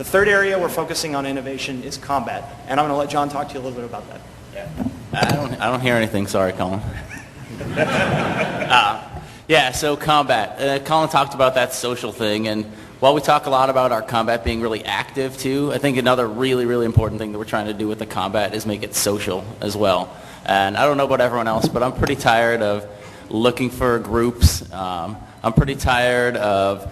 The third area we're focusing on innovation is combat, and I'm going to let John talk to you a little bit about that. I don't hear anything. Sorry, Colin. Yeah, so combat. Colin talked about that social thing, and while we talk a lot about our combat being really active too, I think another really, really important thing that we're trying to do with the combat is make it social as well. And I don't know about everyone else, but I'm pretty tired of looking for groups. I'm pretty tired of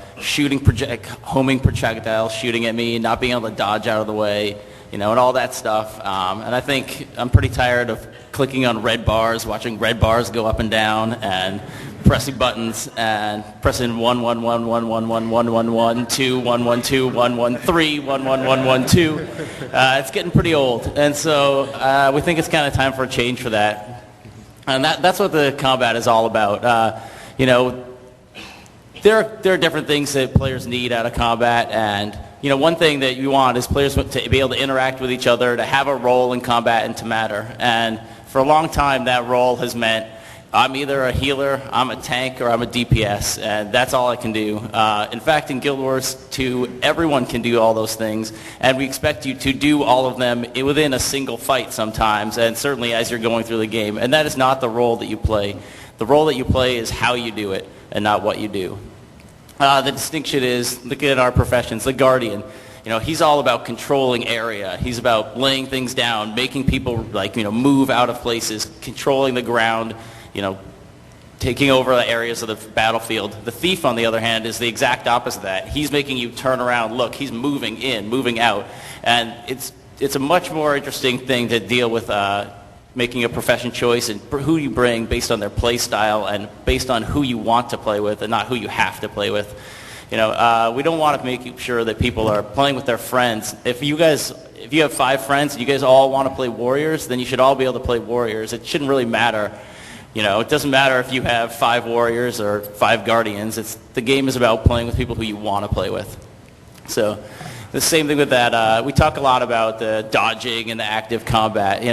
homing projectiles, shooting at me, not being able to dodge out of the way, and all that stuff. And I think I'm pretty tired of clicking on red bars, watching red bars go up and down, and pressing buttons and pressing 1 1 1 1 1 1 1 1 1 2 1 1 2 1 1 3 1 1 1 1 2. It's getting pretty old, and so we think it's kind of time for a change for that. And that's what the combat is all about. There are different things that players need out of combat, and one thing that you want is players to be able to interact with each other, to have a role in combat, and to matter. And for a long time, that role has meant I'm either a healer, I'm a tank, or I'm a DPS, and that's all I can do. In fact, in Guild Wars 2, everyone can do all those things, and we expect you to do all of them within a single fight sometimes, and certainly as you're going through the game. And that is not the role that you play. The role that you play is how you do it, and not what you do. The distinction is, look at our professions, the Guardian. He's all about controlling area. He's about laying things down, making people move out of places, controlling the ground, taking over the areas of the battlefield. The Thief, on the other hand, is the exact opposite of that. He's making you turn around, look. He's moving in, moving out. And it's a much more interesting thing to deal with making a profession choice and who you bring based on their play style and based on who you want to play with and not who you have to play with. We don't want to make sure that people are playing with their friends. If you have 5 friends and you guys all want to play warriors, then you should all be able to play warriors. It shouldn't really matter. It doesn't matter if you have 5 warriors or 5 guardians. The game is about playing with people who you want to play with. So the same thing with that. We talk a lot about the dodging and the active combat.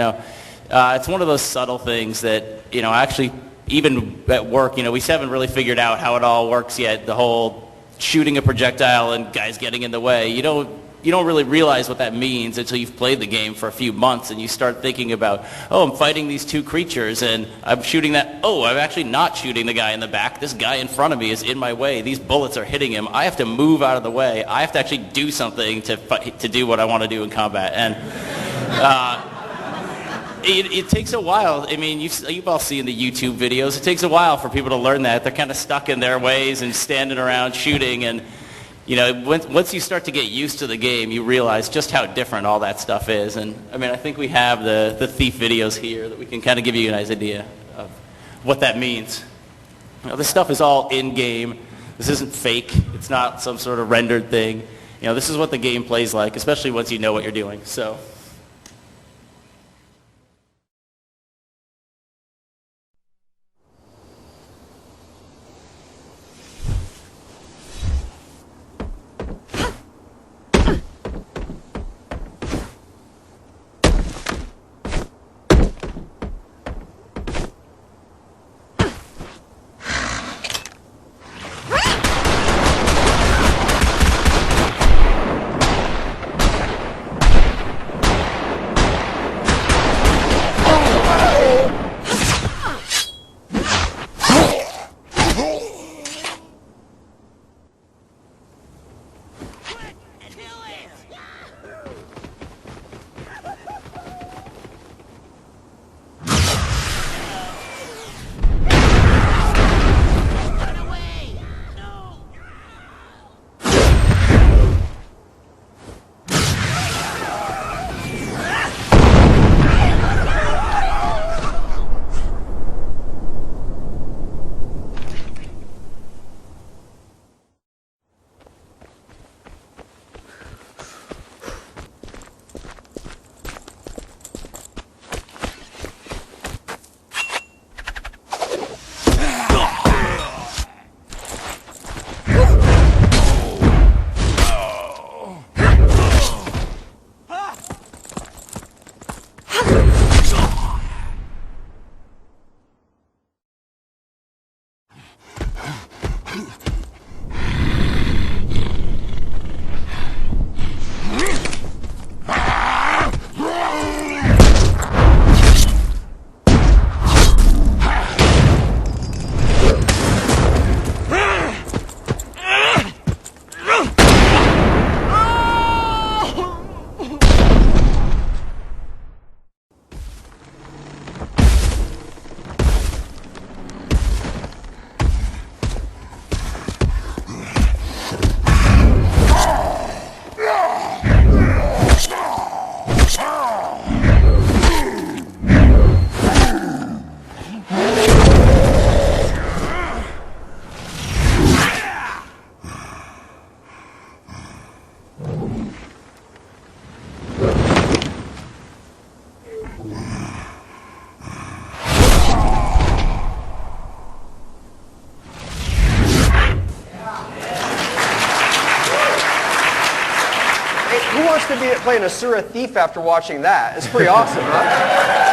It's one of those subtle things that, actually, even at work, we haven't really figured out how it all works yet. The whole shooting a projectile and guys getting in the way. You don't really realize what that means until you've played the game for a few months and you start thinking about, I'm fighting these 2 creatures and I'm shooting that. I'm actually not shooting the guy in the back. This guy in front of me is in my way. These bullets are hitting him. I have to move out of the way. I have to actually do something to do what I want to do in combat. And it takes a while. I mean, you've all seen the YouTube videos. It takes a while for people to learn that. They're kind of stuck in their ways and standing around shooting. And once you start to get used to the game, you realize just how different all that stuff is. And I think we have the Thief videos here that we can kind of give you a nice idea of what that means. This stuff is all in-game. This isn't fake. It's not some sort of rendered thing. This is what the game plays like, especially once you know what you're doing. So. who wants to be playing Asura Thief after watching that? It's pretty awesome, huh?